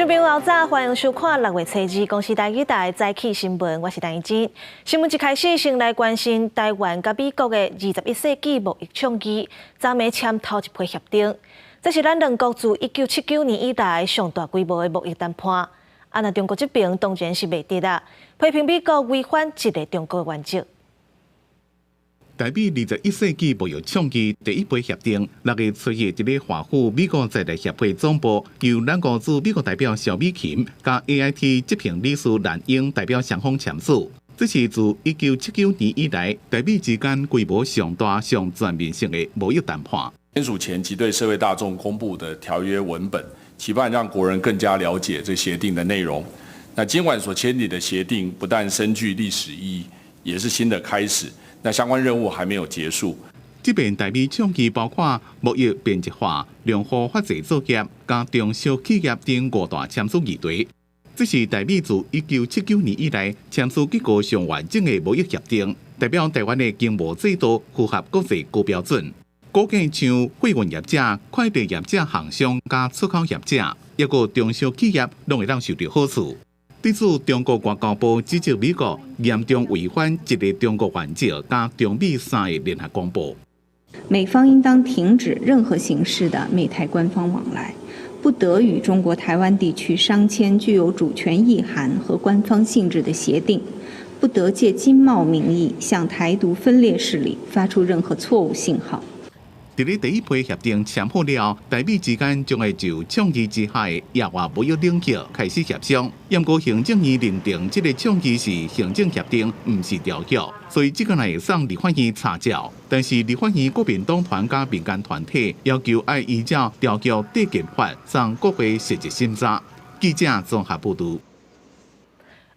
众朋友，早早欢迎收看6月初2公视台语台早起新闻，我是陈怡珍。新闻一开始，先来关心台湾甲美国的21世纪贸易倡议，昨暝签头一批协定。这是咱两国自1979年以来上大规模的贸易谈判。那中国这边当然是袂得啦，批评美国违反一个中国的原则。台美21世纪贸易倡议第一批协定6月出现伫咧华府美国在台协会总部，由咱国驻美国代表萧美琴甲 AIT 执评理事蓝英代表双方签署。这是自1979年以来台美之间规模上大、上全面性的贸易谈判。签署前即对社会大众公布的条约文本，期盼让国人更加了解这协定的内容。那今晚所签订的协定不但深具历史意义，也是新的开始。那相关任务还没有结束。这边台美倡议包括贸易便捷化、良好法制作业、加中小企业等5大签署议题。这是台美自1979年以来签署几个上完整的贸易协定，代表台湾的经贸制度符合国际高标准。估计像货运业者、快递业者、航商加出口业者，抑个中小企业拢会当受到好处。对此，中国外交部指责美国严重违反一个中国原则加中美3个联合公报。美方应当停止任何形式的美台官方往来，不得与中国台湾地区商签具有主权意涵和官方性质的协定，不得借经贸名义向台独分裂势力发出任何错误信号。伫咧第一批协定签好了，台美之间将会就倡议之下的野外贸易领域开始协商。不过行政院认定这个倡议是行政协定，唔是条约，所以这个会送立法院查照。但是立法院国民党团加民间团体要求要依照条约缔结法送国会实质审查。记者综合报道。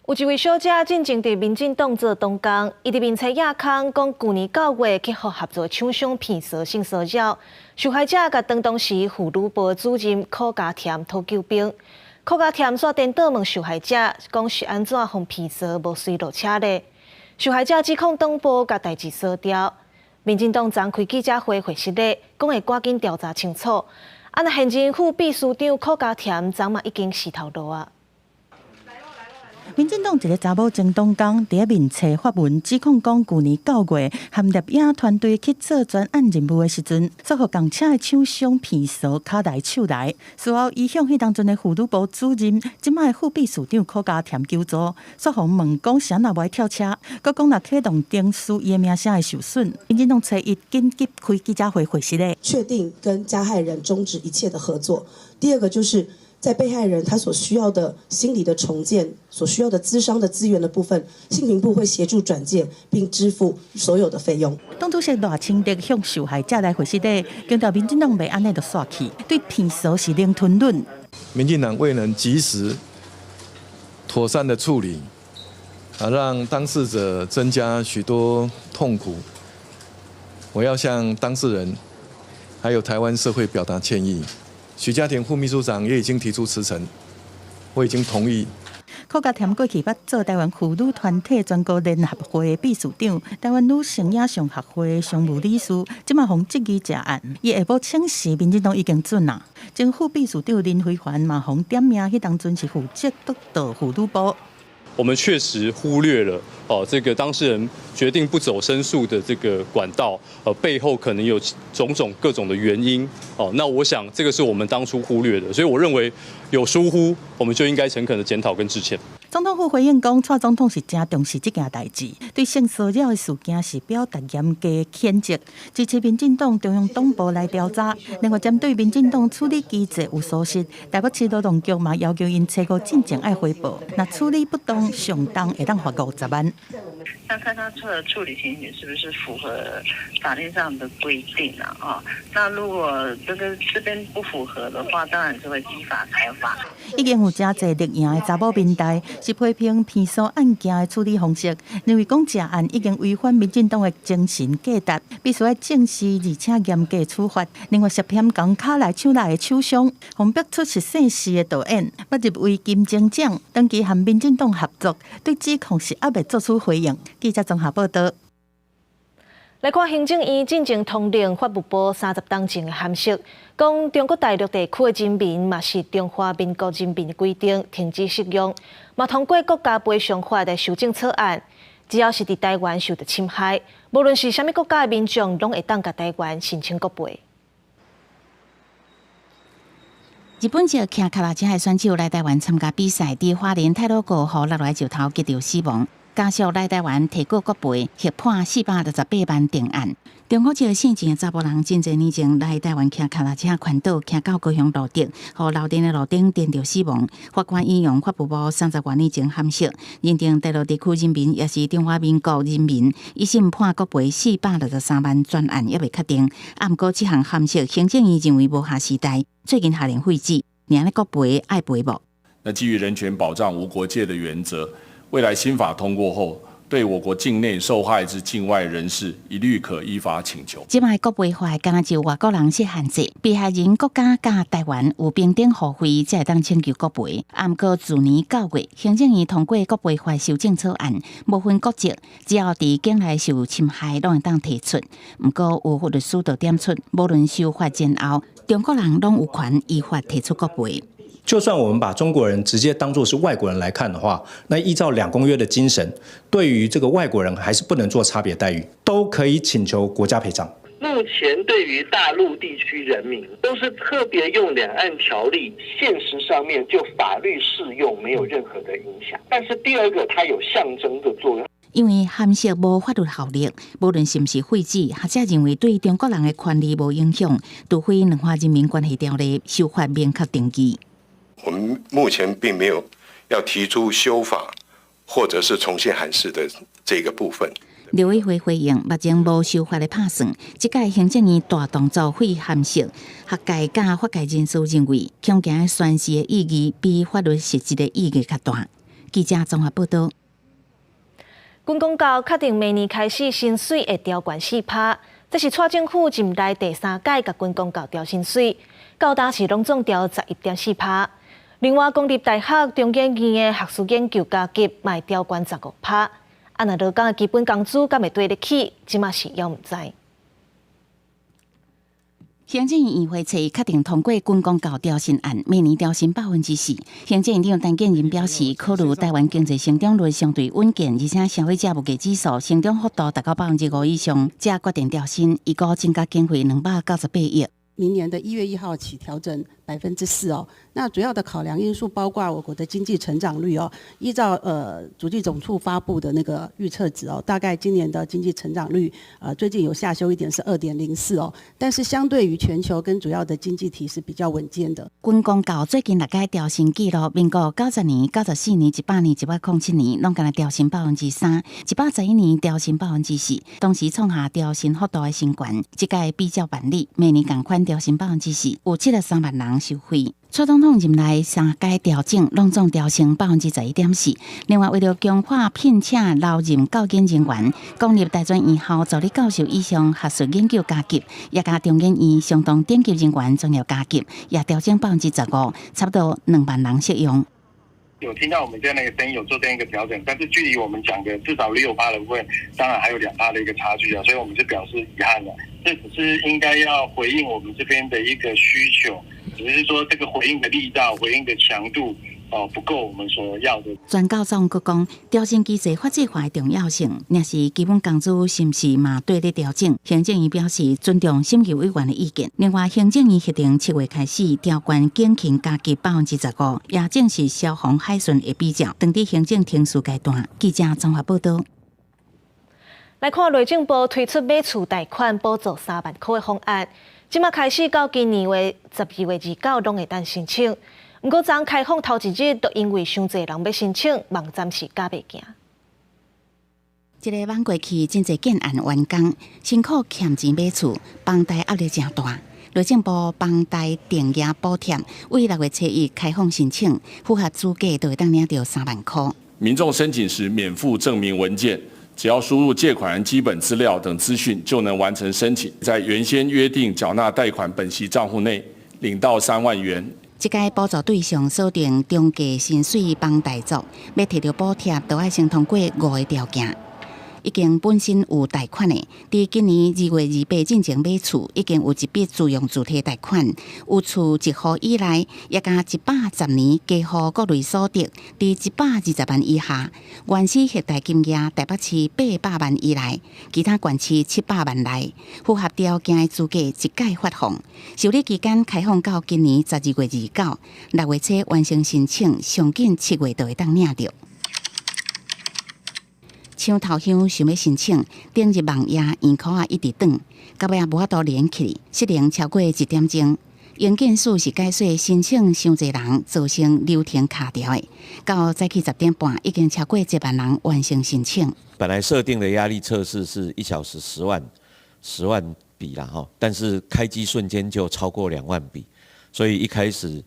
有一位小姐进前伫民进党做党工，伊伫面册亚康讲，去年9月去互合作厂商骗赊性骚扰，受害者甲当时妇女部主任柯家添讨救兵。柯家添煞颠倒问受害者，讲是安怎互骗赊无随落车咧？受害者指控党部甲代志扫掉。民进党昨开记者会回实咧，讲会赶紧调查清楚。那现政府秘书长柯家添昨嘛已经洗头路啊。民进党一个查某前党工伫面册发文指控讲，去年9月含摄影团队去做专案任务的时阵，所互共车的厂商骗赊卡来手来。事后，伊向迄当阵的妇女部主任，即卖副秘书长柯家添求助，所互问讲谁若无爱跳车，佮讲若启动电视，伊的名声会受损。民进党找伊紧急开记者会回实咧，确定跟加害人终止一切的合作。第二个就是。在被害人他所需要的心理的重建、所需要的咨商的资源的部分，性平部会协助转介并支付所有的费用。党主席赖清德向受害者来回实咧，强调民进党袂安尼就煞去，对骗赊是零吞论。民进党未能及时、妥善的处理，让当事者增加许多痛苦。我要向当事人还有台湾社会表达歉意。许家田副秘书长也已经提出辞呈，我已经同意。柯家添过去捌做台湾妇女团体全国联合会的秘书长，台湾女性影像学会常务理事，即马逢质疑查案，伊下晡请示民进党已经准啦。前副秘书长林辉环嘛逢点名，迄当阵是负责督导妇女部。我们确实忽略了这个当事人决定不走申诉的这个管道，背后可能有种种各种的原因。那我想这个是我们当初忽略的，所以我认为有疏忽，我们就应该诚恳的检讨跟致歉。总统府回应讲，蔡总统是真重视这件代志，对性骚扰的事件是表达严格谴责，支持民进党中央党部来调查。另外，针对民进党处理机制有疏失，台北市劳动局嘛要求因车库进前爱汇报，那处理不当，上当会当罚50万。那看他的处理情形是不是符合法律上的规定啊？那如果这边不符合的话，当然就会依法裁罚。已经有真侪立营的查某民代是批评骗赊案件的处理方式，认为讲这案已经违反民进党的精神价值，必须要正视而且严格处罚。另外，涉嫌讲卡来手内的厂商，红标出是姓氏的导演，要入围金钟奖，长期和民进党合作，对指控是还未作出回应。记者综合报道。来看行政院进前通令发布报30当前的函释，讲中国大陆地区的人民嘛是中华民国人民的规定停止适用，嘛通过国家赔偿法的修正草案，只要是伫台湾受到侵害，无论是啥物国家的民众，拢会当甲台湾申请国赔。日本籍骑脚踏车的选手来台湾参加比赛，伫花莲太鲁阁予落来石头击着死亡。家属来台湾提告国赔，获判468万定案。中国籍的姓钱的查甫人，真侪年前来台湾骑脚踏车环岛，骑到高雄路顶，互楼顶的路顶电着死亡。法官引用法务部30多年前函释，认定大陆地区人民也是中华民国人民，一审判国赔463万，专案也未确定。啊，毋过这项函释，行政院认为无下时代，最近下令废止，你安国赔爱赔无？那基于人权保障无国界的原则。未来新法通过后，对我国境内受害之境外人士，一律可依法请求。即卖国赔法敢若就外国人设限制，被害人国家甲台湾有平等互惠，才会当请求国赔。啊，毋过自年9月，行政院通过国赔法修正草案，无分国籍，只要伫境内受侵害，拢会当提出。毋过有法律师就点出，无论修法前后，中国人拢有权依法提出国赔。就算我们把中国人直接当作是外国人来看的话，那依照2公约的精神，对于这个外国人还是不能做差别待遇，都可以请求国家赔偿。目前对于大陆地区人民，都是特别用两岸条例，现实上面就法律适用，没有任何的影响。但是第二个，它有象征的作用。因为函释无法律效力，无论是不是废止，或者认为对中国人的权利无影响，除非两岸人民关系条例修法明确定义。我们目前并没有要提出修法或者是重新函释的这个部分。刘委会回应，目前无修法的拍算，这届行政院大动作废函释，学界甲法界人士认为，恐惊宣示的意义比法律实质的意义较大。记者综合报道。军公告确定明年开始薪水会调悬4%，这是蔡政府任内第3届甲军公告调薪水，到当时拢总调11.4%。另外，公立大学、中研院的学术研究加级嘛调悬15%。啊，若劳工的基本工资敢会对得起，即嘛是也毋知。行政院议会确定通过军公告调薪案，每年调薪4%。行政院长陈建仁表示，考虑台湾经济成长率相对稳健，而且消费者物价指数成长幅度达到5%以上，才决定调薪，预估增加经费298亿。明年的1月1号起调整4%哦。那主要的考量因素包括我国的经济成长率哦，依照主计总处发布的那个预测值哦，大概今年的经济成长率最近有下修一点是2.04哦，但是相对于全球跟主要的经济体是比较稳健的。军公告最近6届调薪记录，民国90年、94年、100年、107年拢敢若调薪3%，111年调薪4%，当时创下调薪幅度的新高。这届比较办理，每年共款调薪4%，有73万人受惠。蔡总统任内3届调整，拢总调升11.4%。另外，为了强化聘请留任教研人员，公立大专院校助理教授以上学术研究加级，也加中研院相当顶级人员专业加级，也调整15%，差不多2万人适用。有听到我们这样的一个声音，有做这样一个调整，但是距离我们讲的至少6%的部分，当然还有2%的一个差距啊，所以我们是表示遗憾的。这只是应该要回应我们这边的一个需求，只是说这个回应的力道、回应的强度不够我们所要的。专教总阁讲，调薪机制法制化的重要性，若是基本工资是毋是嘛对咧调整？行政院表示尊重审议委员的意见。另外，行政院决定7月开始调悬警勤加级15%，也正是消防海巡的比较，当伫行政程序阶段。记者综合报道。来看内政部推出买厝贷款补助3万块的方案，即马开始到今年12月29拢会当申请。不过，昨开放头一日，都因为伤侪人要申请，望暂时加袂行。一个晚过去，真侪建案完工，辛苦欠钱买厝，房贷压力真大。内政部房贷定额补贴为6月7日开放申请，符合资格就会当领到3万块。民众申请时免附证明文件。只要输入借款人基本资料等资讯，就能完成申请，在原先约定缴纳贷款本息账户内领到3万元。这届补助对象锁定中价薪水房贷族，要摕到补贴，就要先通过5个条件。已经本身有贷款的，伫今年2月28进前买厝，已经有一笔自用主体贷款，有厝1户以内，也加110年加户各类所得，伫120万以下，原始核贷金额台北市800万以内，其他县市700万内，符合条件的资格一概发放。受理期间开放到今年12月29，6月初完成申请，上紧7月就会当领到。抢头香想要申请，顶日网页圆箍一直等，到尾无法度连起，失灵超过1点钟。营建署是解说申请伤侪人，造成流程卡条的。到早起10点半，已经超过1万人完成申请。本来设定的压力测试是1小时10万笔啦哈，但是开机瞬间就超过2万笔，所以一开始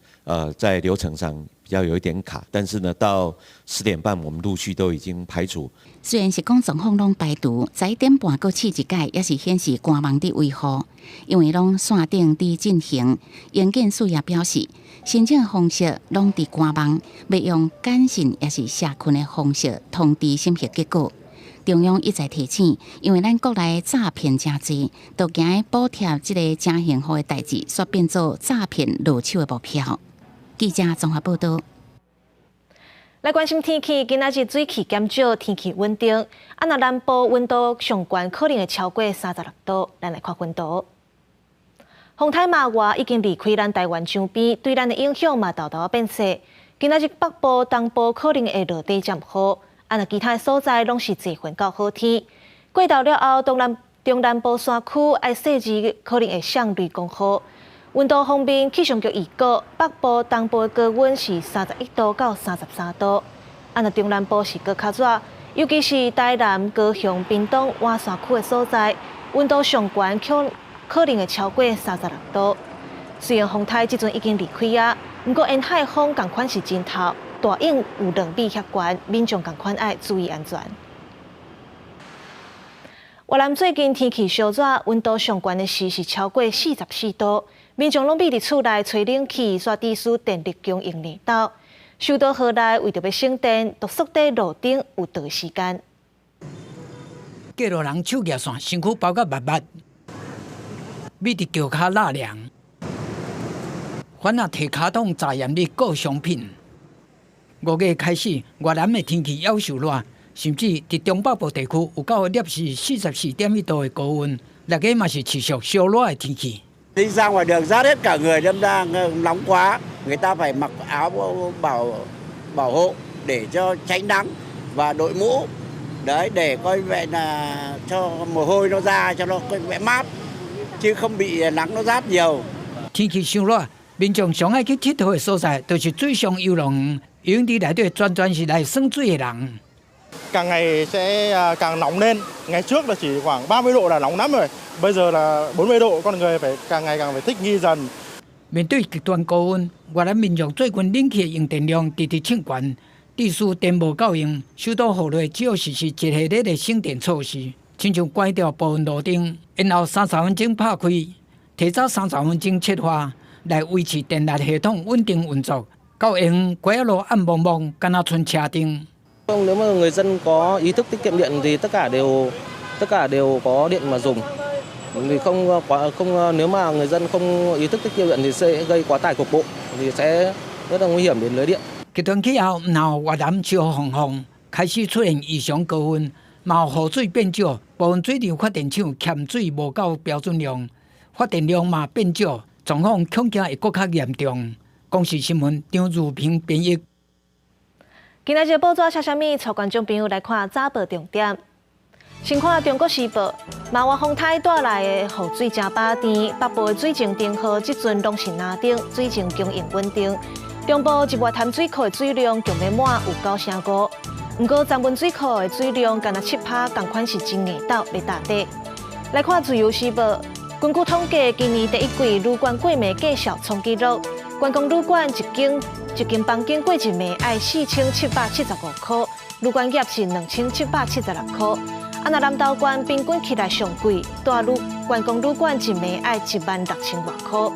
在流程上比较有一点卡，但是呢，到10点半我们陆续都已经排除。虽然是讲状况拢排除，11点半搁试一届，也是显示官网伫维护，因为拢线顶伫进行。营建署也表示，申请方式拢伫官网，要用简讯也是社群的方式通知审核结果。中央一再提醒，因为咱国内诈骗真侪，都惊补贴即个真幸福的代志，煞变做诈骗落手的目标。记者综合报道。来关心天气，今仔日水气减少，天气稳定。若南部温度上悬，可能会超过36度。咱来看温度。风台马外已经离开咱台湾周边，对咱的影响嘛豆豆变小。今仔日北部、东部可能会落地渐雨，若其他所在拢是多云到好天。过昼了后，中南部山区爱细日可能会向雷公雨。温度方面，气象局预告，北部、东部的高温是31度到33度，若中南部是搁较热，尤其是台南、高雄、屏东、晚山区的所在，温度上悬，可能会超过36度。虽然风台即阵已经离开啊，不过沿海风同款是真透，大影有2米遐悬，民众同款爱注意安全。越南最近天气烧热，温度上悬的是超过44度。民众拢闭伫厝内吹冷气，煞抵使电力供应链道。受到河内为着要省电，都缩短路顶有道时间。过路人手举线，身躯包甲密密，密伫脚骹纳凉。反而摕卡筒查验你各商品。5月开始，越南的天气夭寿热，甚至伫中北部地区有到摄氏44.1度的高温，6月嘛是持续烧热的天气。Đi ra ngoài đường rát hết cả người, đâm ra nóng quá, người ta phải mặc áo bảo hộ để cho tránh nắng và đội mũ, đấy để coi vậy là cho mồ hôi nó ra cho nó coi vậy mát, chứ không bị nắng nó rát nhiều. 天氣上熱，民眾上愛去佚佗的所在，就是水上遊樂，游泳池內底全是來耍水的人。Càng ngày sẽ càng nóng lên. Ngày trước là chỉ khoảng 30 độ là nóng lắm rồi. Bây giờ là 40 độ, con người phải càng ngày càng phải thích nghi dần. 面對極端高溫，越南民眾最近冷氣的用電量直直搶懸，地使電無夠用，首都河內只有實施一系列的省電措施，親像關掉部分路燈，然後30分鐘拍開，提早30分鐘切換，來維持電力系統穩定運作。到下午街路暗蒙蒙，敢若剩車燈。Nếu mà người dân có ý thức tiết kiệm điện thì tất cả đều có điện mà dùng. Vì không nếu mà người dân không ý thức tiết kiệm điện thì sẽ gây quá tải cục bộ thì sẽ rất là nguy hiểm đến lưới điện. 極端氣候讓越南潮紅紅開始出現異常高溫，嘛河水變少，部分水電發電廠欠水無夠標準量，發電量嘛變少，狀況恐驚會更較嚴重。公視新聞張如平編譯。今仔日報紙寫啥物？帶觀眾朋友來看早報重點。先看《中國時報》，馬灣風台帶來的雨水真飽甜，北部的水情燈號即陣攏是藍燈，水情供應穩定。中部1月淡水庫的水量強要滿有9.5%，不過曾文水庫的水量干那7%，同款是真硬到要打底。來看《自由時報》，根據統計，今年第一季旅館過暝計數創紀錄，觀光旅館一間房間過一暝愛4775塊，旅館業是2776塊。若南投縣平均起來上貴，大觀光旅館一暝愛16000多塊。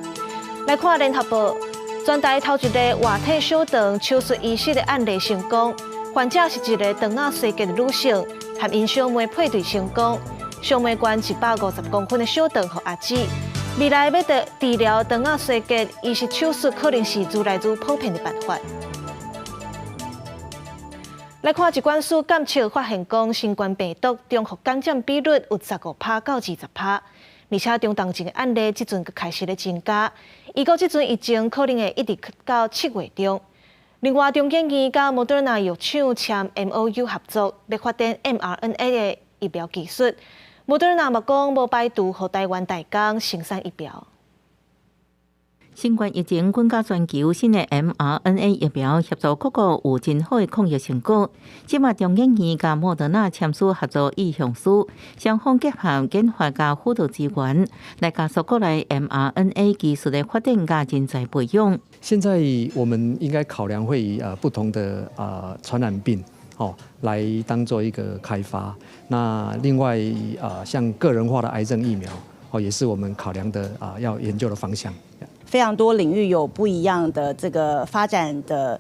來看《聯合報》，全台頭一個活體小腸手術醫師的案例成功，患者是一個腸仔衰竭的女性，和因小妹配对成功。小妹悬150公分的小肠和阿姊，未来要得治疗肠仔衰竭，伊是手术可能是愈来愈普遍的办法。来看疾管署监测发现，讲新冠病毒中和感染比率有15%到20%，而且中重症的案例即阵佫开始咧增加。预估即阵疫情可能会一直到7月中。另外，中建议甲莫德纳药厂签 MOU 合作，要发展 mRNA 的疫苗技术。莫德纳嘛讲无排除和台湾代工生产疫苗。新冠疫情更加全球，新的 mRNA 疫苗协助各国有真好的抗疫成果。即马中研院甲莫德纳签署合作意向书，双方结合研发甲辅导资源，来加速国内 mRNA 技术的发展甲人才培养。现在我们应该考量会以不同的传染病来当做一个开发。那另外像个人化的癌症疫苗也是我们考量的要研究的方向。非常多领域有不一样的这个发展的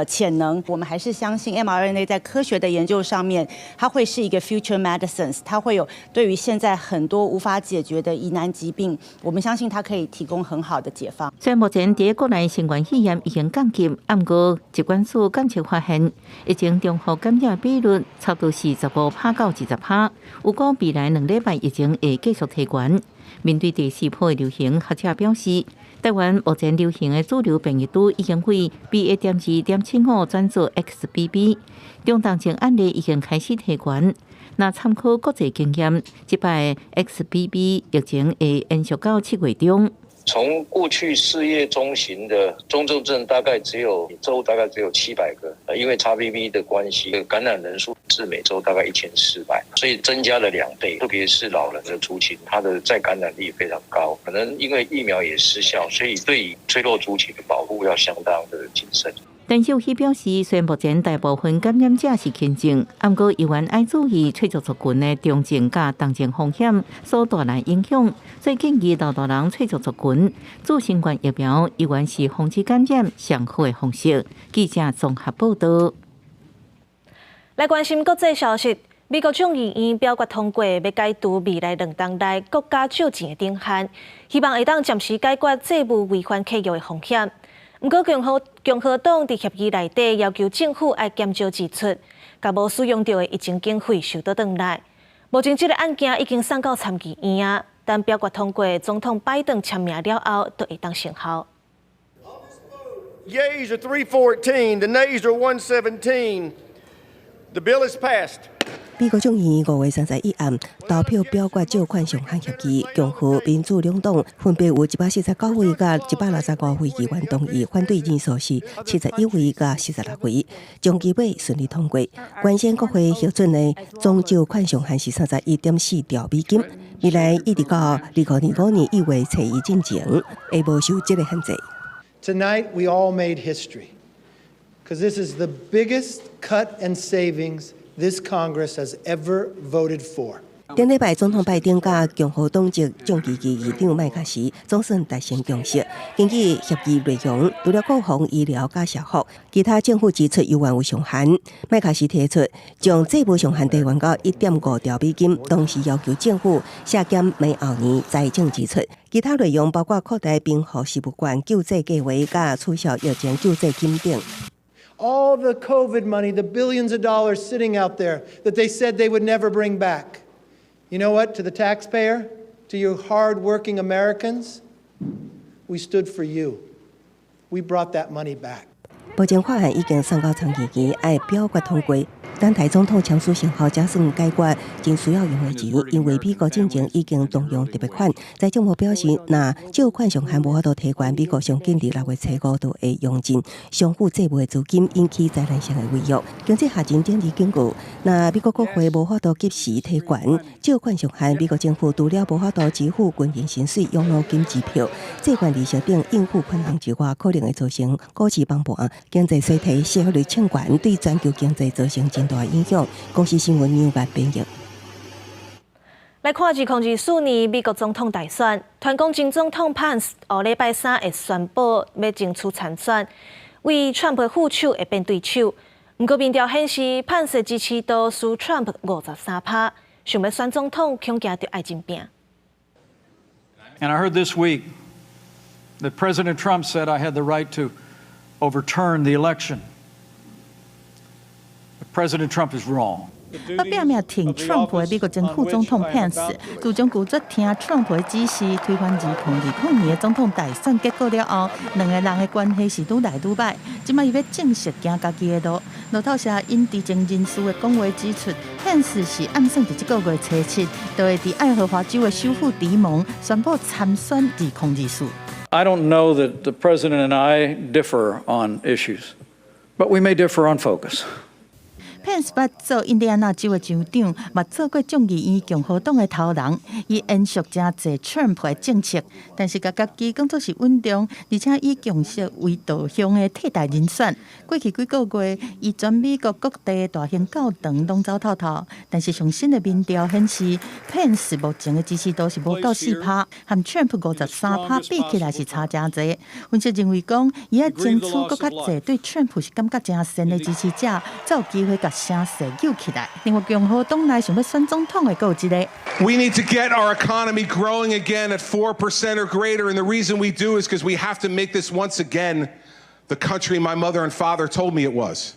潜能，我们还是相信 mRNA 在科学的研究上面，它会是一个 future medicines， 它会有对于现在很多无法解决的疑难疾病，我们相信它可以提供很好的解方。虽然目前在国内新冠肺炎已经降级，不过疾管署监测发现，疫情中和感染比率差不多是15%到20%，有估未来2礼拜疫情会继续提悬。面对第4波的流行，学者表示，台湾目前流行的主流变异株已经为 BA.2.75 转做 XBB， 中重症案例已经开始提悬。那参考国际经验，这摆 XBB 疫情会延续到7月中。从过去事业中型的中重症大概每周大概只有700个，因为 XBB 的关系，感染人数是每周大概1400，所以增加了2倍。特别是老人的族群，它的再感染力非常高，可能因为疫苗也失效，所以对于脆弱族群的保护要相当的谨慎。陈秀熙表示，虽然目前大部分感染者是轻症，不过依然要注意脆弱族群的中症甲重症风险所带来影响，所以建议老大人脆弱族群做新冠疫苗依然是防止感染上好的方式。记者综合报道。来关心国际消息，美国众议院表决通过要解除未来2年内国家救济的定限，希望会当暂时解决债务违反契约的风险。不过，共和党在协议内底要求政府要减少支出，甲无使用到的疫情经费收倒转来。目前这个案件已经送到参议院啊，等表决通过，总统拜登签名了后，就会当生效。Yeas are 314, the nays are 117. The bill is passed. 美国众议院5月31暗投票表决借款上限协议，共和民主两党分别有149位甲165位议员同意，反对人数是71位甲46位，将基本顺利通过。原先国会核准的总借款上限是31.4兆美金，未来一直到2025年1月初1进前，会无受这个限制。Tonight we all made history, because this is the biggest cut and savings this Congress has ever voted for. 顶礼拜，总统拜登甲共和党籍众议院议长麦卡锡总算达成共识。根据协议内容，除了国防、医疗甲社福，其他政府支出永远有上限。麦卡锡提出将债务上限提悬到1.5兆美金，同时要求政府削减明后年财政支出。其他内容包括扩大兵护事务官救济计划，甲取消疫情救济金等。All the COVID money, the billions of dollars sitting out there that they said they would never bring back. You know what? To the taxpayer, to you hard-working Americans, we stood for you. We brought that money back. 目前法案已经送到参议院，要表决通过。等待总统签署成后，才算解决真需要用的钱。因为美国进前已经动用特别款，在政府表示，若借款上限无法度提悬，美国上紧伫6月初5就会用尽相互债务的资金，引起灾难性的违约。经济下行整理警告，若美国国会无法度及时提悬借款上限，美国政府除了无法度支付军人薪水、养老金支票、债券利息等应付款项之外，可能会造成股市崩盘、经济衰退、失业率抢悬，对全球经济造成真大影响。公司新闻纽约编译。来看2024年美国总统大选，传讲前总统潘斯下礼拜3会宣布要争取参选，为川普副手会变对手。不过民调显示，潘斯支持度输 Trump 53%，想要选总统恐惊着爱真拼。And I heard this week that President Trump said I had the right to overturn the election. But President Trump is wrong. 我拼命挺 Trump 的美国前副总统 Pence， 自从拒绝听 Trump 的指示，推翻2020年的总统大选结果了后，两个人的关系是愈来愈歹。即摆伊要正式行家己的路。路透社因知情人士的讲话指出 ，Pence 是暗算伫即个月初7，就会伫爱荷华州的首府迪蒙宣布参选2024。I don't know that the president and I differ on issues, but we may differ on focus. Pence 捌做印第安纳州的州长，嘛做过众议院共和党的头人，伊延续真侪 Trump 的政策，但是甲家己讲作是稳重，而且以共识为导向的替代人选。过去几个月，伊全美国各地大型教堂拢走透透，但是上新的民调显示 ，Pence 目前的支持度是无够4%，和 Trump 53%比起来是差真侪。分析认为讲，伊要争取更较侪对 Trump 是感觉真深的支持者，才有机会甲声势救起来。另外，共和党内想要选总统的还有一个。We need to get our economy growing again at 4% or greater, and the reason we do is because we have to make this once again the country my mother and father told me it was.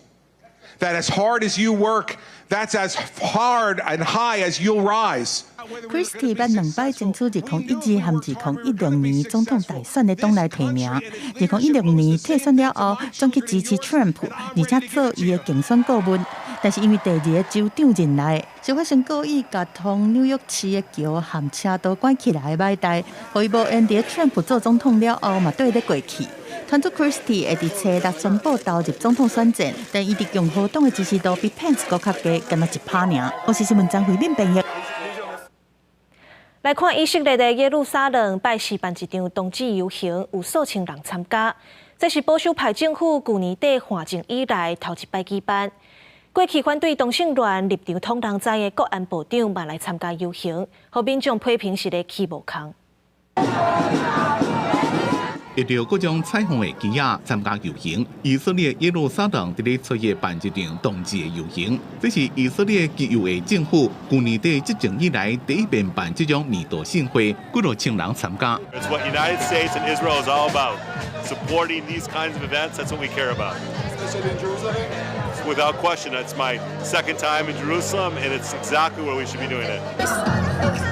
That as hard as you work, that's as hard and high as you'll rise. Christie 捌2摆争取2012和2016年总统大选的党内提名。2016年退选了后，转去支持 Trump， 而且做伊的竞选顾问。但是因为第二个州长任内，就发生故意甲通纽约市的桥和车道关起来的歹代，互伊无缘伫 Trump 做总统了后嘛对得过去。传出 Christie 会伫初6宣布投入总统选战，但伊伫共和党的支持度比 Pence 更较低，敢若1%尔。我是新闻张慧敏编译。来看以色列的耶路撒冷拜四办一场冬季游行，有数千人参加。这是保守派政府去年底换政以来头一摆举办。过去反对同性恋立场通人知的国安部长嘛来参加游行，互民众批评是咧起无空。一条各种彩虹的旗仔参加游行，以色列耶路撒冷伫咧7月办一场冬季的游行，这是以色列既有的政府去年底执政以来第一遍办这种年度盛会，几多千人参加。It's what United States and Israel is all about. Supporting these kinds of events, that's what we care about. Without question, that's my second time in Jerusalem, and it's exactly where we should be doing it.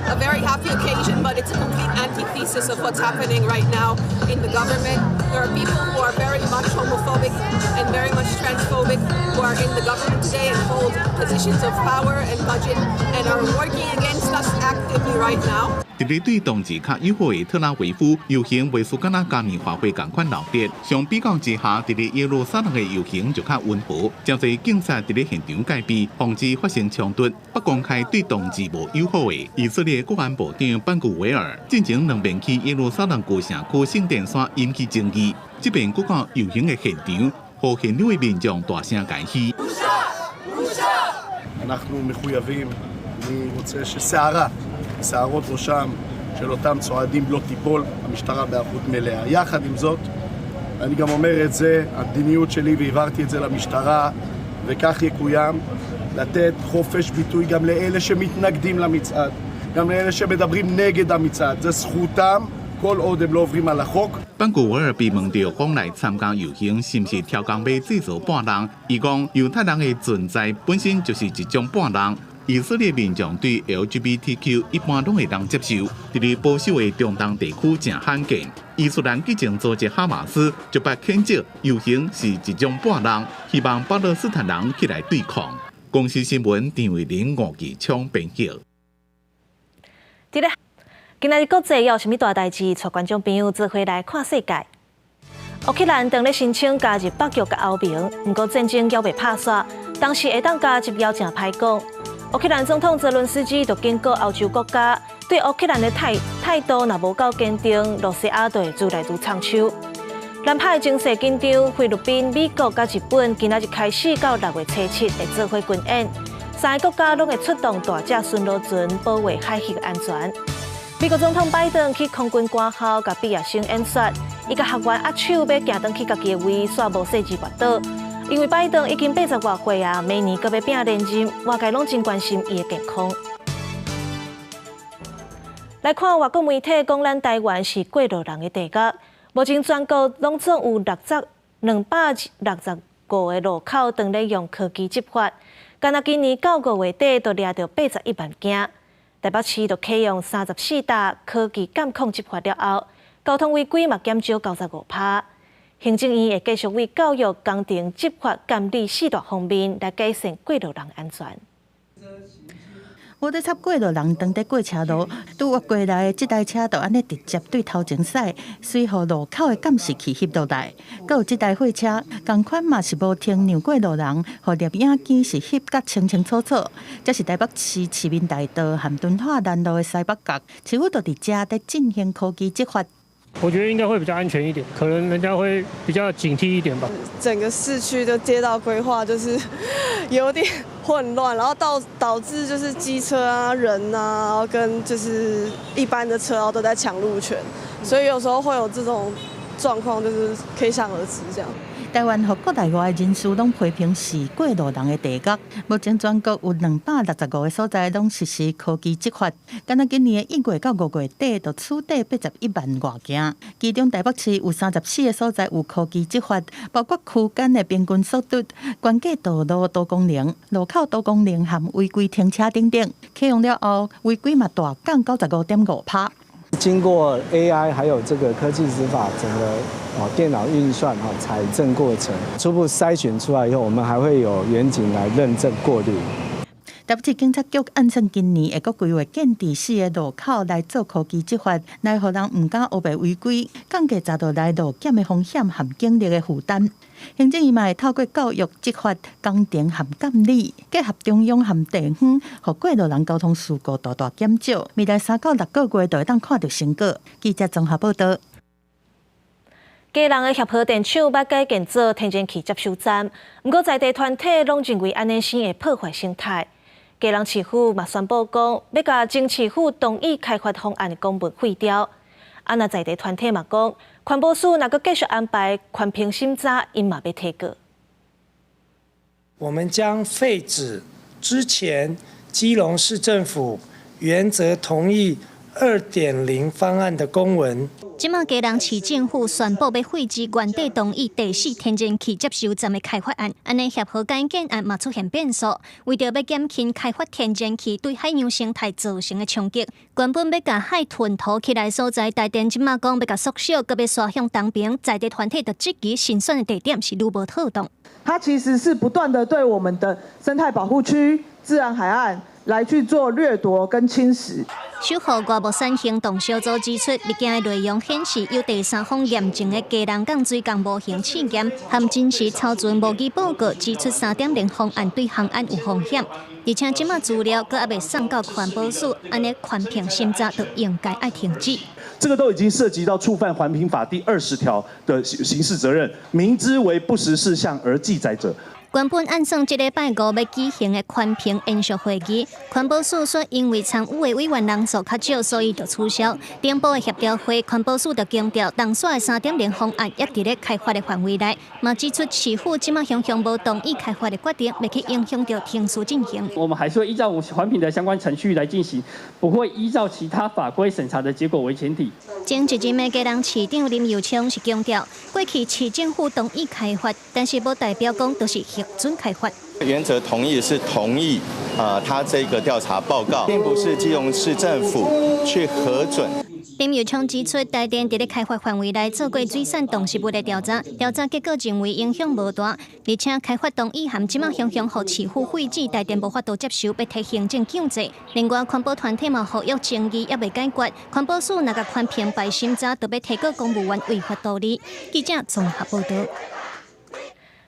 A very happy occasion, but it's a complete antithesis of what's happening right now in the government. There are people who are very much homophobic and very much transphobic who are in the government today and hold positions of power and budget and are working against us actively right now. 伫咧对同志较友好的特拉维夫游行，袂输敢若嘉年华会同款闹热。相比较之下，伫咧耶路撒冷的游行就较温和，真侪警察伫咧现场戒备，防止发生冲突。不公开对同志无友好的以色列国安部长班古维尔进前2遍去耶路撒冷旧城区圣殿山引起争议，这边佫到游行的现场，互现场的民众大声解释。אנחנו מחויבים, אני רוצה שערות ראשם של אותם צועדים לא תיפול, המשטרה בהיערכות מלאה. יחד עם זאת, אני גם אומר את זה, המדיניות שלי והעברתי את זה למשטרה, וכך יקוים, לתת חופש ביטוי גם לאלה שמתנגדים למצעד, גם לאלה שמדברים נגד המצעד, זה זכותם. כל עוד הם לא עוברים על החוק. 班古维尔被问到讲来参加游行是毋是挑工要制造半人，伊讲犹太人的存在本身就是一种半人。以色列民众对 LGBTQ 一般拢会当接受，伫咧保守的中东地区正罕见。伊虽然激情组织哈马斯就把谴责游行是一种半人，希望巴勒斯坦人起来对抗。公司新闻张伟林、吴继昌编辑。今仔日国际有啥物大代志？带观众朋友做伙来看世界。乌克兰当咧申请加入北约甲欧盟，不过战争还未拍煞，当时会当加入也真歹讲。乌克兰总统泽伦斯基就警告欧洲国家，对乌克兰的态度若无够坚定，罗西亚就会愈来愈长手。南海情势紧张，菲律宾、美国甲日本今仔日开始到6月初7会做伙军演，3个国家拢会出动大只巡逻船保卫海峡安全。美国总统拜登去空军官校甲毕业生演说，伊甲学员握手要行转去家己的位，煞无细致跋倒。因为拜登已经80多岁啊，每年搁要拼连任，外界拢真关心伊的健康。来看外国媒体讲，咱台湾是过路人的地角，目前全国拢总有265个路口当咧用科技执法，敢若今年9个月底就掠到81万件。台北市就启用34大科技监控执法了后，交通违规嘛减少95%。行政院会继续为教育、工程、执法、监理4大方面来改善过路人安全。无在插过路人当在过车路，拄越过来的这台车就安尼直接对头前驶，随后路口的监视器翕落来。搁有这台货车，同款嘛是无停让过路人，互摄影机是翕甲清清楚楚。这是台北市市民大道和敦化南路的西北角，市府就伫遮在进行科技执法。我觉得应该会比较安全一点，可能人家会比较警惕一点吧。整个市区的街道规划就是有点混乱，然后导致就是机车啊、人啊，然后跟就是一般的车，然后都在抢路权，所以有时候会有这种状况，就是可想而知这样。台湾和国内外人士拢批评是过路人的地角。目前全国有265个所在拢实施科技执法，敢若今年的1月到5月底，就处理81万外件。其中台北市有34个所在有科技执法，包括区间的平均速度、关键道路多功能、路口多功能和违规停车等等。启用了后，违规嘛大降95.5%。经过 AI 还有这个科技执法整个电脑运算采证过程，初步筛选出来以后，我们还会有远景来认证过滤。台北市警察局按算今年会搁规划建伫4个路口来做科技执法，来互人唔敢黑白违规，降低匝道来路检的风险和警力的负担。行政院嘛会透过教育、执法、工程和监理，结合中央和地方，互过路人交通事故大大减少。未来3到6个月就会当看到成果。记者综合报道。家人的协和电厂要改建做天然气接收站，不过在地团体拢认为安尼先会破坏生态。家人市府嘛宣布讲，要甲经市府同意开发方案的公文废掉。那在地团体嘛讲，环保署若阁继续安排环评审查，因嘛要提过。我们将废止之前基隆市政府原则同意2.0方案的公文。即马基隆市政府宣布要废止原地同意第4天然气接收站的开发案，安尼协和改建案嘛出现变数。为着要减轻开发天然气对海洋生态造成的冲击，原本要甲海吞吐起来所在，台电即马讲要甲缩小，搁要刷向东边，在地团体的质疑新选的地点是愈无妥当。它其实是不断的对我们的生态保护区、自然海岸来去做掠夺跟侵蚀。守护外部山行动小组指出，物件的内容显示有第三方验证的基隆港水港模型试验，含真实超准模拟报告指出3.0方案对航安有风险，而且即马资料阁还未送到环保署，安尼环评审查就应该要停止。这个都已经涉及到触犯环评法第20条的刑事责任，明知为不实事项而记载者。原本按算这礼拜5要举行的环评延续会议，环保署说因为参与的委员人数较少，所以就取消。顶部的协调会，环保署就强调，当选的3.0方案也伫咧开发的范围内，嘛指出市府即马向无同意开发的决定，未去影响到停输进行。我们还是会依照我们环评的相关程序来进行，不会依照其他法规审查的结果为前提。前一任的基隆市长林佑昌是强调，过去市政府同意开发，但是无代表讲都是核准开发。原则同意是同意，他这个调查报告，并不是基隆市政府去核准。林佑昌指出，台电伫咧开发范围内做过水产动植物的调查，调查结果认为影响无大，而且开发同意含即马向互市府废止，台电无法度接受，要提行政强制。另外，环保团体嘛呼吁争议也未解决，环保署若甲环评排审查，就要提告公务员违法处理。记者综合报道。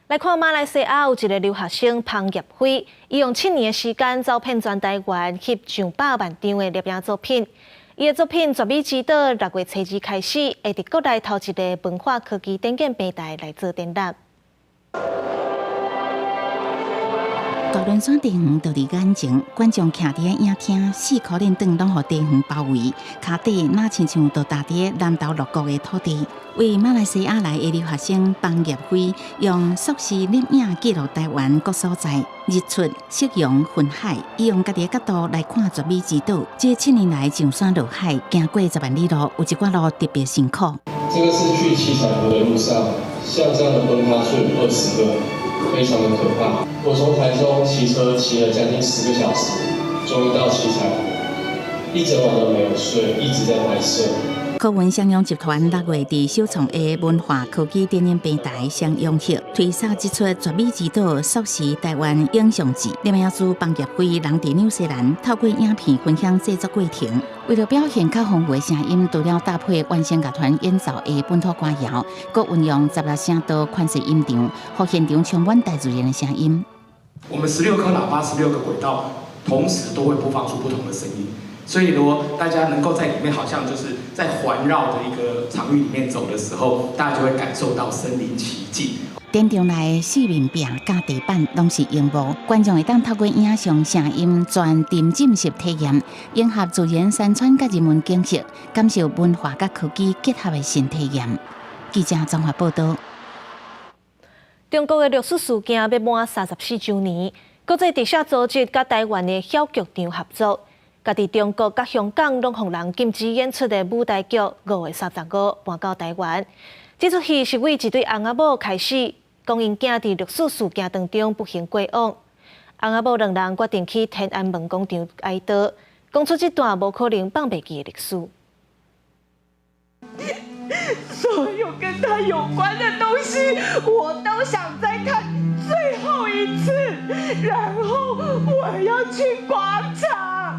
来看马来西亚有一个留学生彭业辉，伊用7年的时间走遍全台湾，翕上100万张的摄影作品。伊的作品绝美之岛6月初2开始，会伫国内头一个文化科技展览平台来做展览。大轮山地园就伫眼前，观众徛伫影厅，4颗连灯拢互地园包围，脚底那亲像就踏伫南投六国的土地。为马来西亚来的留学生方业辉用硕士摄影记录台湾各所在日出、夕阳、云海，伊用家己的角度来看绝美之岛。这7年来上山下海，行过10万里路，有一寡路特别辛苦。这个是去七彩湖的路上，像这样的崩塌数有20个，非常的可怕。我从台中骑车骑了将近10个小时，终于到七彩湖，一整晚都没有睡，一直在拍摄。科文相拥集团6月伫小创的文化科技电影平台相拥戏推出一出绝美之岛硕士台湾影像集。摄影师方业辉人伫纽西兰，透过影片分享制作过程。为了表现较丰富的声音，除了搭配原声乐团演奏的本土歌谣，佮运用16声道款式音场，互现场充满大自然的声音。我们16颗喇叭、16个轨道，同时都会播放出不同的声音。所以，如果大家能够在里面，好像就是在环绕的一个场域里面走的时候，大家就会感受到身临其境。电场内4面壁加地板拢是荧幕，观众会当透过影像、声音全沉浸式体验，融合自然山川甲人文景色，感受文化甲科技结合的新体验。记者综合报道。中国的六四事件要满34周年，国际地下组织甲台湾的小剧场合作。家伫中国甲香港拢互人禁止演出的舞台剧5月35搬到台湾。这出戏是为一对翁仔某开始，讲因囝伫六四事件当中不幸过往。翁仔某2人决定去天安门广场哀悼，讲出这段无可能放袂记的历史。所有跟他有关的东西，我都想再看最后一次，然后我要去广场。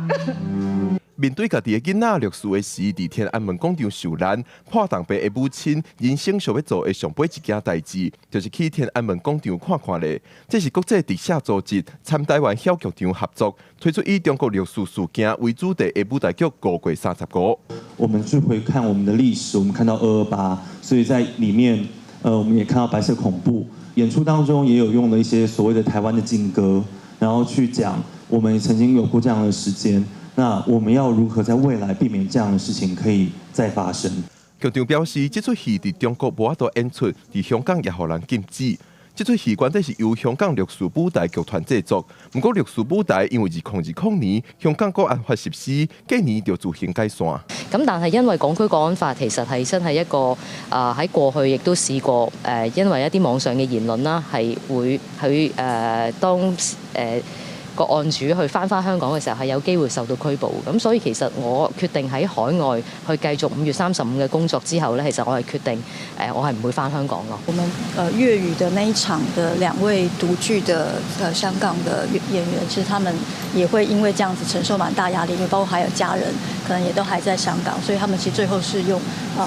面对家己的囡仔六四的时，伫天安门广场受难，破东北的母亲人生想要做的上尾一件代志，就是去天安门广场看看咧。这是国际地下组织参台湾小剧场合作推出以中国六四事件为主题的舞台剧5月35。我们去回看我们的历史，我们看到228，所以在里面，我们也看到白色恐怖。演出当中也有用了一些所谓的台湾的禁歌，然后去讲我们曾经有过这样的时间。那我们要如何在未来避免这样的事情可以再发生？剧场表示，这出戏伫中国无法度演出，伫香港也互人禁止。这出戏原底是由香港六四舞台剧团制作，不过六四舞台因为2020年香港國安法實施，今年就自行解散。咁但係因為港區國安法其實係真係一個喺過去亦都試過因為一啲網上嘅言論啦，係會去當個案主去翻香港嘅時候係有機會受到拘捕，咁所以其實我決定喺海外去繼續5月35嘅工作之後咧，其實我係決定我係唔會翻香港咯。我們粵語的那一場的2位獨劇的香港的演員，其實他們也會因為這樣子承受蠻大壓力，因為包括還有家人可能也都還在香港，所以他們其實最後是用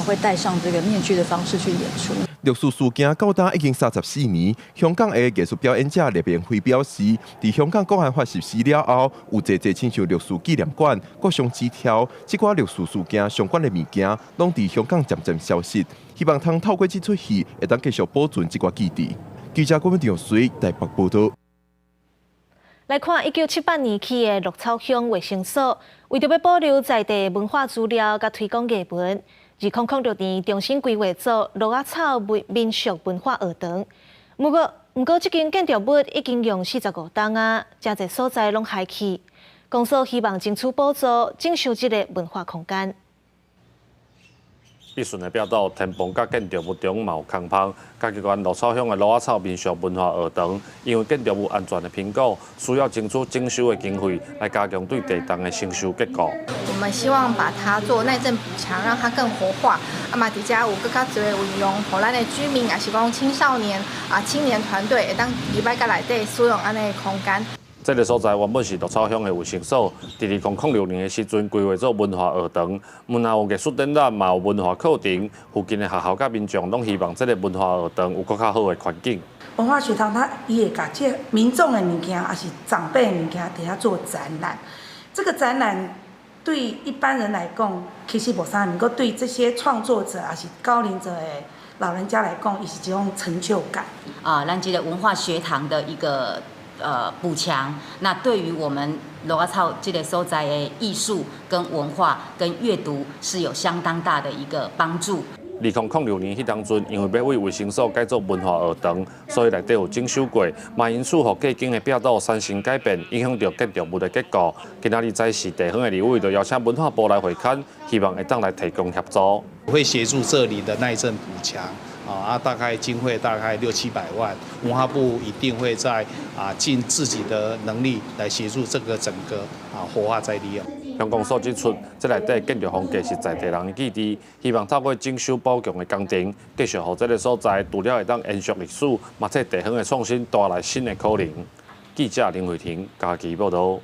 會戴上這個面具的方式去演出。六四事件到今已經34年，香港的藝術表演者列明輝表示，在香港國安法實施了後，有濟親像六四紀念館、國殤紙條，這寡六四事件相關的物件，攏在香港漸漸消失。希望通透過這出戲，會當繼續保存這寡記憶。記者郭文長隨台北報道。來看1978年起的鹿草鄉衛生所，為着要保留在地文化資料甲推廣藝文，2006年重新規劃做鹿仔草民俗文化學堂。不過，這間建築物已經用45棟啊，真濟所在攏廃棄。公所希望爭取補助，整修這個文化空間。必須的表導天棚甲建築物中嘛有空隙，甲機關鹿草鄉的鹿仔草民俗文化學堂，因為建築物安全的評估，需要爭取整修的經費，來加強對地動的承受結構。我們希望把它做耐震補強，讓它更活化。嘛，底下有更加多運用荷蘭的居民，也是講青少年青年團隊會當禮拜甲內底使用安尼空間。這個所在原本是鹿草鄉的衛生所，在2006年的時陣規劃做文化學堂，門內有藝術展覽，嘛有文化課程，附近的學校甲民眾攏希望這個文化學堂有更較好的環境。文化學堂它也會把這民眾的物件，還是長輩的物件，底下做展覽。這個展覽對一般人來講，其實無啥，能夠對這些創作者，還是高齡者的老人家來講，也是這種成就感。咱這個文化學堂的一個补强，那对于我们罗阿草这个所在的艺术跟文化跟阅读是有相当大的一个帮助。2006年迄当阵，因为要为卫生所改做文化学堂，所以内底有征收过，嘛因此，互价格的变动产生改变，影响到建筑物的结构。今仔日在是地方的立委，就邀请文化部来会勘，希望会当来提供协助。会协助这里的耐震补强。大概经费大概600-700万，文化部一定会在尽自己的能力来协助这个整个活化再利用。香港所指出，这内底建筑风格是在地人的记忆，希望透过整修保强的工程，继续让这个所在除了会当延续历史，嘛替地方的创新带来新的可能。记者林慧婷家己报道。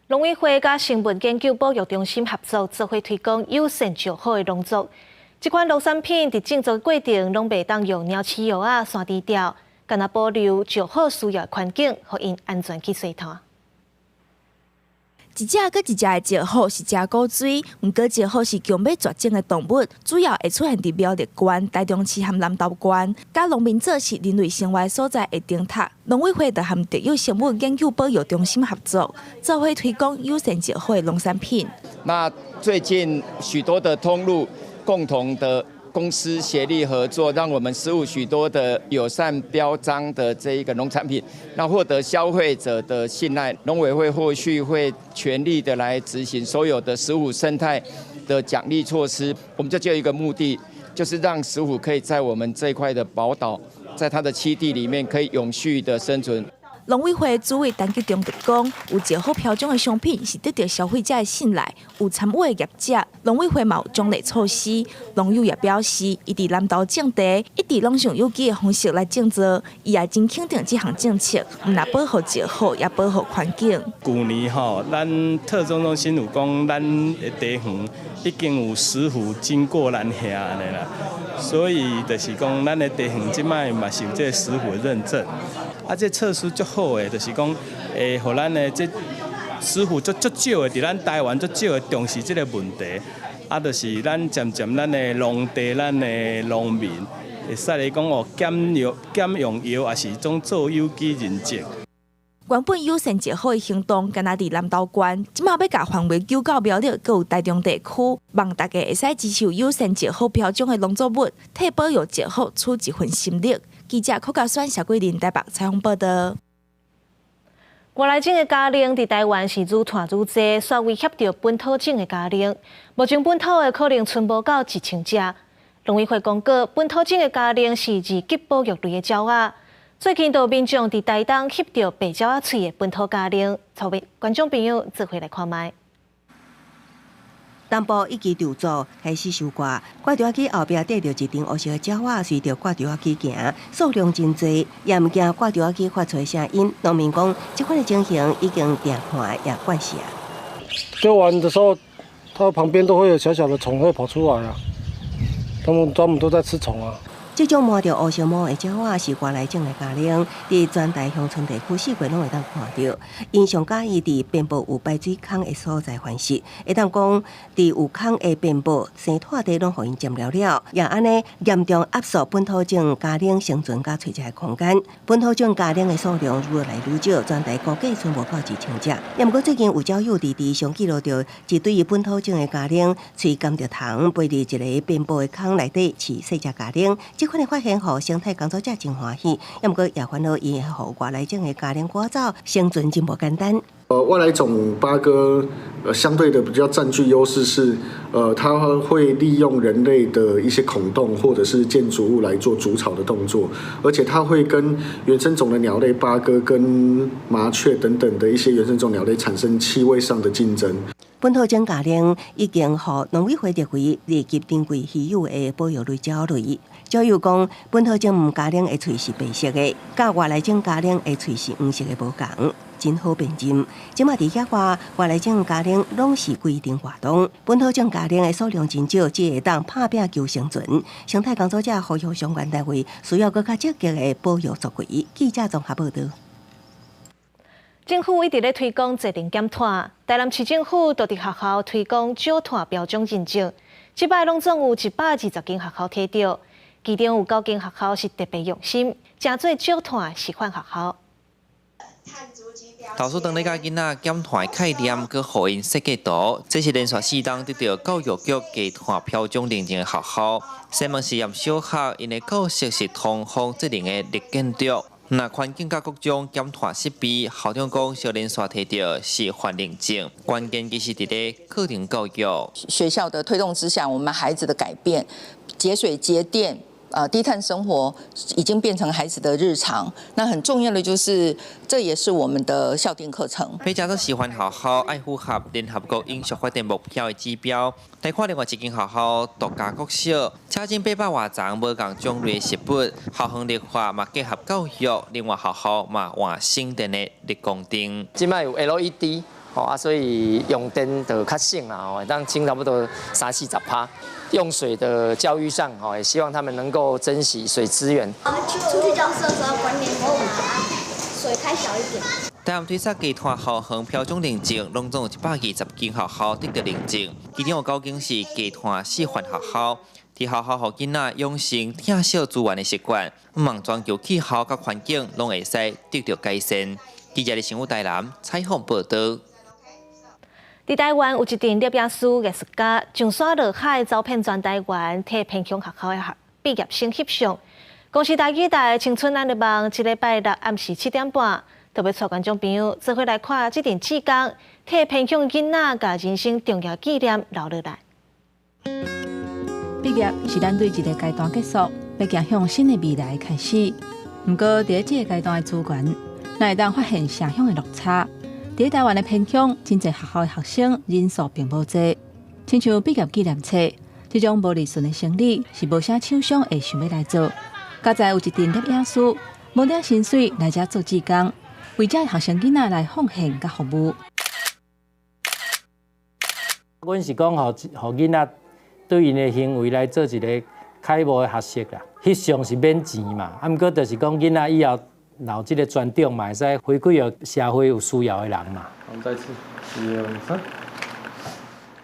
农委会甲生物研究保育中心合作，做伙推广友善就好的农作。这款农产品伫种植过程拢袂当用鸟饲药啊、山低调，干那保留就好需要的环境，互因安全去生产。一只搁一只的石虎是食古水，毋过石虎是强要绝种的动物，主要会出现伫苗栗县、台中市和南投县。甲农民做是人类生活所在的顶塔，农委会就和特有生物研究保育中心合作，做伙推广友善石虎的农产品。那最近许多的通路。共同的公司协力合作，让我们食物许多的友善标章的这一个农产品，那获得消费者的信赖。农委会后续会全力的来执行所有的食物生态的奖励措施。我们就只有一个目的，就是让石虎可以在我们这一块的宝岛，在它的栖地里面可以永续的生存。农委会主委陈吉中就讲，有石虎标种的商品是得到消费者的信赖，有参与的业者，农委会嘛有奖励措施。农友也表示，伊伫南投种地，一直拢用有机的方式来种植，伊也真肯定这项政策，毋但保护石虎，也保护环境。去年咱特种中心有讲，咱的地方已经有石虎经过咱遐安尼啦，所以就是讲，咱的地方即摆嘛是有这石虎的认证。这措施足好诶，就是讲，互咱诶这师傅足少诶，伫咱台湾足少诶重视这个问题。就是咱渐渐咱诶农地，咱诶农民会使来讲减用药，也是种做有机认证。原本友善石虎的行动，敢若伫南投县，即马要甲范围9到苗栗，佮有台中地区，望大家会使支持友善石虎标种的农作物，替保育石虎出一份心力。记者柯嘉轩、谢桂林台北采访报道。外来种的家庭伫台湾是愈拖愈多，煞威胁到本土种的家庭。目前本土的可能剩无到1000只。农委会公告，本土种的家庭是2级保育类的鸟仔。最近，有民众伫台东翕到白鸟仔喙的本土家庭，草莓观众朋友做伙来看卖。东部一级入座开始收挂，挂吊机后壁缀着一顶黑色的鸟仔，随着挂吊机行，数量真多，也毋惊挂吊机发出的声音。农民讲，这款的情形已经常看也惯习啊。修完的时候，它旁边都会有小小的虫会跑出来啊，它们专门都在吃虫啊。这种摸着黑小毛的鸟仔是外来种的家庭，伫全台乡村地区四界拢会当看到。因上喜意伫边部有排水孔的所在繁殖，会当讲伫有孔的边部生态地拢互因占了了，也安尼严重压缩本土种家庭生存甲找食的空间。本土种家庭的数量愈来愈少，全台估计剩无到1000只。也毋过最近有鸟友伫上记录到一对本土种的家庭，喙含着虫飞入一个边部的孔内底饲细只家庭。这款的发现，互生态工作者真欢喜，也毋过也烦恼伊互外来种的家庭赶走，生存真无简单。外来种八哥相对的比较占据优势是，它会利用人类的一些孔洞或者是建筑物来做筑巢的动作，而且它会跟原生种的鸟类八哥跟麻雀等等的一些原生种鸟类产生气味上的竞争。本土种家庭已经互农委会列为列级珍贵稀有的保育类鸟类。鸟友讲，本土种家庭的喙是白色的，甲外来种家庭的喙是黄色的无同，真好辨认。即马伫遐外来种家庭拢是规定活动，本土种家庭的数量真少，只会当拍拼求生存。生态工作者呼吁相关单位需要更加积极的保育作为。记者综合报道。政府一直咧推广责任减碳，台南市政府都伫学校推广少碳标准认证，即摆拢总有120间学校摕到，其中有9间学校是特别用心，真做少碳示范学校。投诉当地家囡仔减团概念，佮互因设计图，这是连续4档得到教育局集团标准认证的学校。西门实验小学因的教室是通风节能的绿建筑。那环境甲各种减碳设备，校长讲小连续摕到示范认证，关键其实伫咧课程教育。学校的推动之下，我们孩子的改变，节水节电。低碳生活已经变成孩子的日常。那很重要的就是，这也是我们的校定课程。每家都喜欢好好爱符合联合国永续发展目标的指标。来看另外一间学校独家国小，车进800多张无共种类食物，校方绿化嘛结合教育，另外学校嘛换新电的绿光灯。即摆有 LED。所以用电就较省啦，当省差不多30-40%。用水的教育上，也希望他们能够珍惜水资源。我们出去教室的时候，观念给我们把水开小一点。台湾推测集团校方标准认证，拢总有120间学校得到认证，其中有9间是集团示范学校。伫学校互囡仔养成疼惜资源的习惯，望全球气候甲环境拢会使得到改善。记者李新武台南采访报道。伫台湾有一群摄影师艺术家上山下海，走遍全台湾，替偏乡学校的毕业生翕相。公司台期待青春咱的梦，一礼拜六暗时7点半，特别带观众朋友做伙来看这场志工，替偏乡囡仔甲人生重要纪念留落来。毕业是咱对一个阶段结束，要行向新的未来开始。不过，伫这个阶段的资源，咱会当发现城乡的落差。伫台湾的偏乡，真侪学校的学生人数并无多，亲像毕业纪念册这种无利顺的生理，是无啥厂商会想要来做。加在有一群摄影师，无领薪水来遮做志工，为遮学生囡仔来奉献甲服务。阮是讲，互囡仔对因的行为来做一个楷模的学习啦。翕相是免钱嘛，毋过就是讲囡仔以后。留这个专长嘛，会使回馈予社会有需要的人嘛。我们再次1、2、3。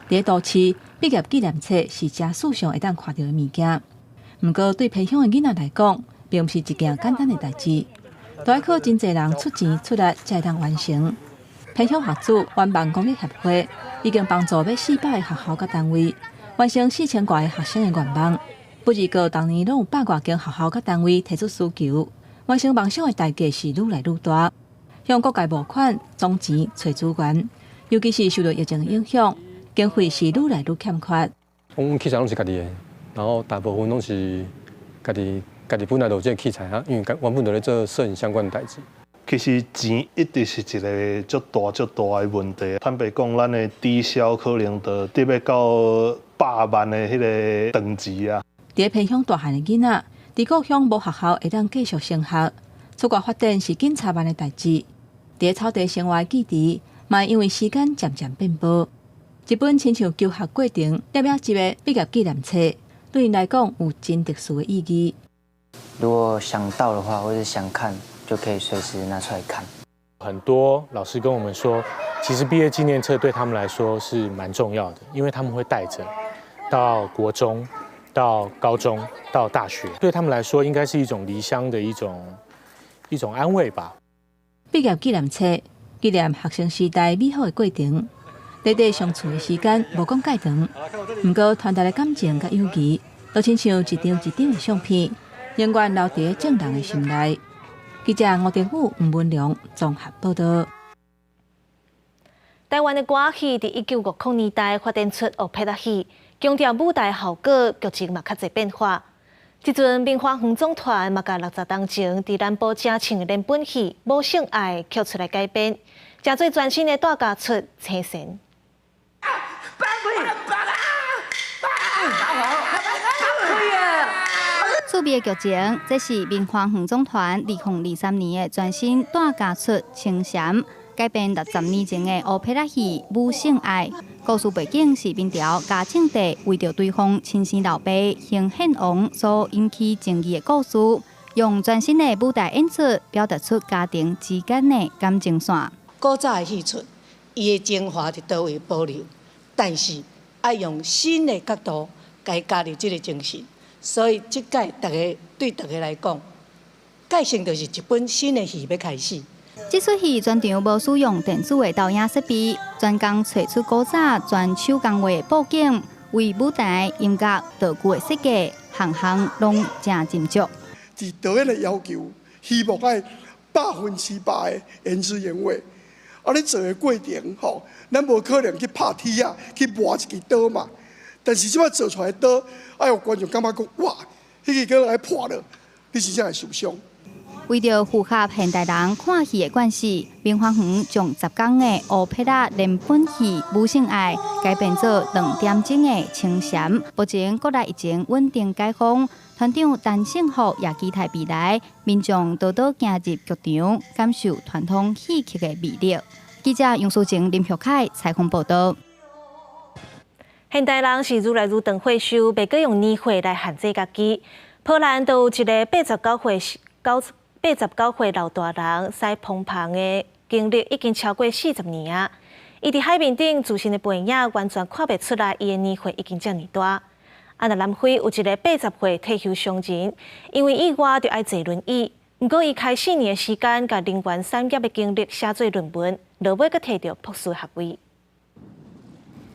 伫都市，毕业纪念册是真世上会当看到的物件。不过对偏乡的囡仔来讲，并不是一件简单的代志，都要靠真侪人出钱出力才会当完成。偏乡学子援邦公益协会已经帮助要400个学校甲单位完成4000多个学生的愿望。不止个当年拢有100多间学校甲单位提出需求。完成梦想的代价是愈来愈大，向各界募款、总钱、找资源，尤其是受到疫情影响，经费是愈来愈欠缺。我们器材拢是家己的，然后大部分拢是家己本来就有这个器材啊，因为原本就咧做摄影相关的代志。其实钱一直是一个足大的问题。坦白讲，咱的低消可能就得要到100万的迄个等级啊。伫偏乡大汉的囡仔。伫故乡无学校会当继续升学，出国发展是紧插班的代志。伫草地生活记忆，嘛因为时间渐渐变薄。一本亲像求学过程摄影集的毕业纪念册，对因来讲有真特殊的意义。如果想到的话，或者想看，就可以随时拿出来看。很多老师跟我们说，其实毕业纪念册对他们来说是蛮重要的，因为他们会带着到国中。到高中，到大学，对他们来说，应该是一种离乡的一种安慰吧。毕业纪念册纪念学生时代美好的过程，短短相处的时间无讲介长，不过传达的感情甲友谊，都亲像一张一张的相片，永远留伫众人的心内。记者吴定武、吴文良综合报道。台湾的歌戏伫1950年代发展出欧佩拉戏。强调舞台效果，剧情嘛较侪变化。即阵明华园总团嘛，甲60当前伫南部正唱的连本戏《无性爱》曲出来改编，真做全新的大家出青神。趣味的剧情，这是明华园总团2023年的全新大家出青山。改编60年前的欧佩拉戏《无性爱》，故事背景是明朝嘉庆帝为着对方亲生老爸兴献王所引起争议的故事，用全新的舞台演出表达出家庭之间的感情线。古早的戏出，伊的精华伫倒位保留，但是爱用新的角度该加入这个精神，所以这届对大家来讲，介绍就是一本新的戏要开始。这出戏全场无使用电子的导演设备，专工找出古早全手工的布景，为舞台、音乐、道具的设计，项项拢正精足。伫导演的要求，希望爱100%的言之言话。啊，你做的过程吼，咱无可能去拍铁啊，去磨一支刀嘛。但是即摆做出来的刀，哎有观众感觉讲哇，迄个个来破了，你真正会受伤。为着符合现代人看戏的惯势，明华园将10天的欧佩拉连本戏《无性爱》改编做2点钟的清闲，目前国内已经稳定解封。团长陈胜福也期待未来，民众多多进入剧场，感受传统戏曲的魅力。记者杨淑晴、林玉凯采访报道。现代人是愈来愈长岁数，袂阁用年岁来限制家己。波兰就有一个89岁老大人，驶澎湃的经历已经超过40年啊！伊伫海面顶自身的背影完全看袂出来，伊的年岁已经遮尔大。啊，那南非有一个80岁退休商人，因为意外就爱坐轮椅，不过伊开4年的时间，甲能源产业的经历写做论文，落尾阁摕到博士学位。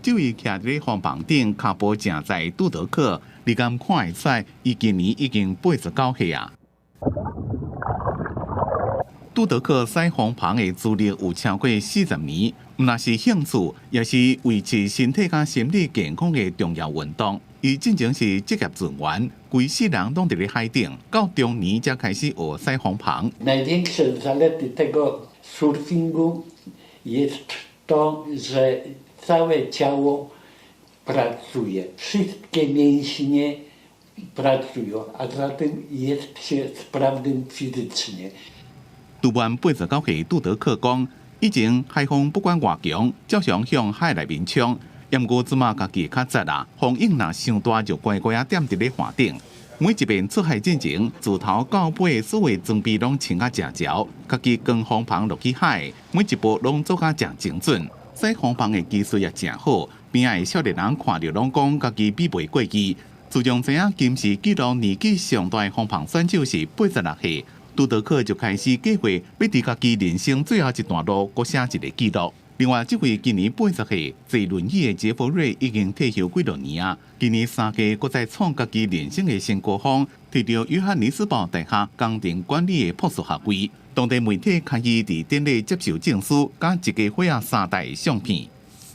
这位徛伫风棚顶，脚步正在杜德克，你敢看会出，伊今年已经89岁啊！杜德克驶风棚的资历有超过40年，毋那是兴趣，也是维持身体甲心理健康的重要运动。伊进前是职业船员，规世人拢伫咧海顶，到中年才开始学驶风棚。1900 tego surfingu jest to, że całe ciało pracuje, wszystkie mięśnie pracują, a zatem jest się sprawnym fizycznie. 杜万89岁杜德克讲，以前海风不管偌强，照常向海内面冲。毋过即马家己较窄啦，风影若伤大就乖乖啊踮伫咧岸顶。每一遍出海进前，自头到尾所有装备拢穿啊正潮，家己跟风棚落去海，每一步拢做啊正精准。驶风棚的技术也正好，边仔的少年人看着拢讲家己比袂过伊。自从知影今时纪录年纪上大的风棚选手是86岁，杜德克就开始计划要伫家己人生最后一段路，搁写一个纪录。另外，这位今年80岁坐轮椅的杰弗瑞已经退休几多年啊！今年3月，搁再创家己人生的新高峰，摕到约翰尼斯堡大学工程管理的博士学位。当地媒体看伊伫典礼接受证书，甲一家伙仔3台相片。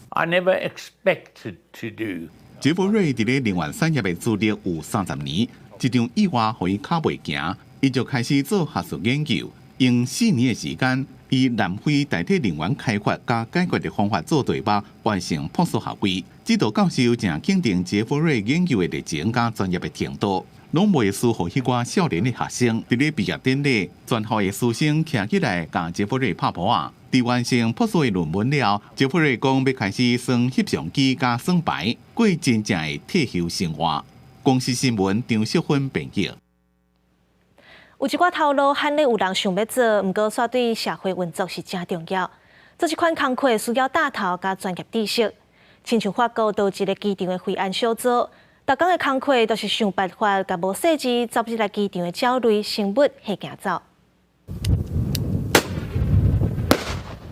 I never expected to do。杰弗瑞伫咧能源产业的资历有30年，一场意外互伊脚袂行，伊就开始做学术研究，用4年的时间。以南非代替能源开发加解决的方法做对吧，完成博士学位。指导教授正肯定杰弗瑞研究的热情加专业的程度，拢袂输互迄寡少年的学生。伫咧毕业典礼，全校的师生徛起来，甲杰弗瑞拍婆啊。伫完成博士的论文了，杰弗瑞讲要开始耍翕相机加耍牌，过真正的退休生活。公司新闻张淑芬编辑。有一寡头路，罕咧有人想要做，毋过煞对社会运作是真重要。做一款工课需要带头加专业知识。亲像法国都有一个机场的惠安小组，逐工的工课都是想办法，甲无细致走入来机场的焦虑生物下行走。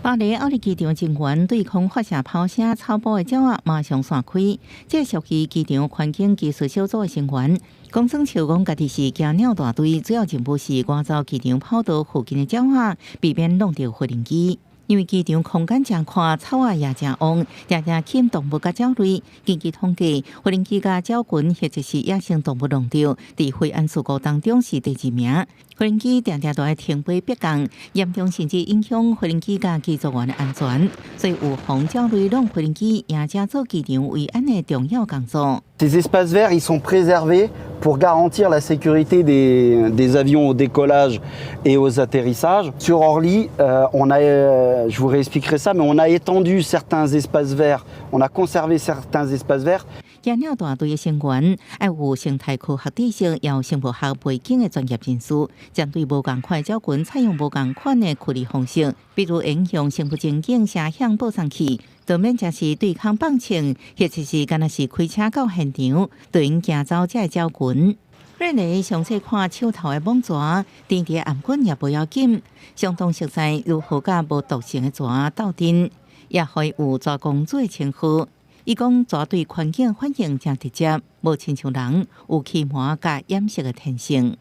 巴黎奥利机场人员对空发射炮声草埔的鸟仔马上散开。这属于机场环境技术小组的成员。公孙笑讲，家己是惊鸟大队，主要任务是赶走机场跑道附近的鸟仔，避免弄到无人机。因为机场空间真宽，草仔也真旺，常常吸引动物甲鸟类。根据统计，无人机甲鸟群或者是野生动物弄到，伫惠安事故当中是第2名。无人机常常都爱停飞迫降，严重甚至影响无人机甲机组员的安全。所以有防鸟类弄无人机，也正做机场维安的重要工作。Ces espaces verts, ils sont préservés pour garantir la sécurité des avions au décollage et aux atterrissages. Sur Orly, je vous réexpliquerai ça, mais on a étendu certains espaces verts, on a conservé certains espaces verts. 野鸟大队的成员要有生态科学知识，也有生物学背景的专业人士，针对无共款鸟群采用无共款的处理方式，比如影响生物情境摄像播送器。当面则是对抗放枪，或者是敢若是开车到现场，就应行走这鸟群。瑞丽详细看手头的猛蛇，甜甜暗棍也不要紧，相当熟悉如何甲无毒性的蛇斗阵，也可以有蛇公主的称呼。伊讲蛇对环境反应真直接，无亲像人有驱魔甲掩饰的天性。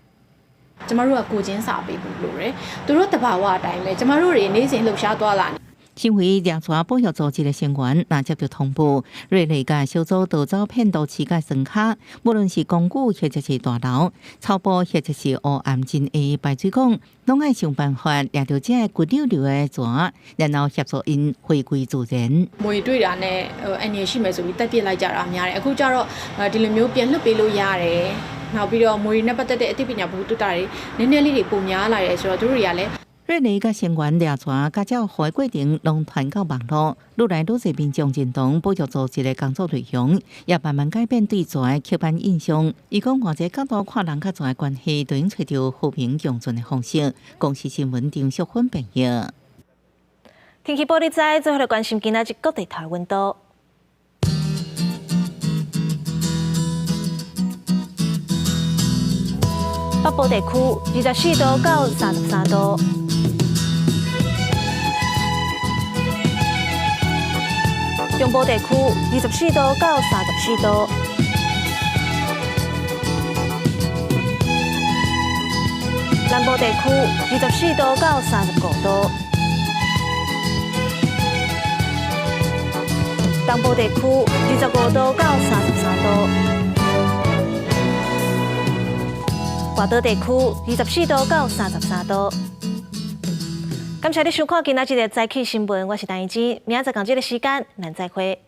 ကျမတို့ကကိုချင်းစာပေးဖို့လိုတယ်သူတို့တဘာဝအတိုင်းပဲကျမတို့တွေနေ့စဉ်လှုပ်ရှားသွားလာ身为猎蛇保育组织的成员，那接到通报，瑞丽甲小组盗走骗到市甲庄卡，无论是公寓或者是大楼，草埔或者是黑暗真的排水管，拢爱想办法掠到这骨溜溜的蛇，然後協助因回歸自然。每對人呢，အန်ရှိမယ်ဆိုပြီးတက်ပြစ်လိုက်ကြတာများတယ်。အခုကျတော့ဒီလိုမျိုးပြန်လွတ်ပေးလို့ရတယ်။နောက်ပြီးတော့မွေနဲ့ပတ်သက်တဲ့အသိပညာဘုတူတာတွေနည်းနည်းလေးတွေပုံများလာတယ်ဆိုတော့တို့တွေကလည်း。瑞丽甲成员掠蛇甲照海过程拢传到网络，愈来愈侪民众认同保育组织的工作内容，也慢慢改变对蛇的刻板印象。伊讲换一个角度看人甲蛇的关系，就应找到和平共存的方式。公视新闻张淑芬朋友。天气报你知，最后来关心今仔日各地台温度。北部地区24度到33度，中部地区24度到34度，南部地区24度到35度，东部地区25度到33度。华岛地区24度到33度。感谢你收看今仔日的早起新闻，我是陈怡芝，明仔载同这个时间，咱再会。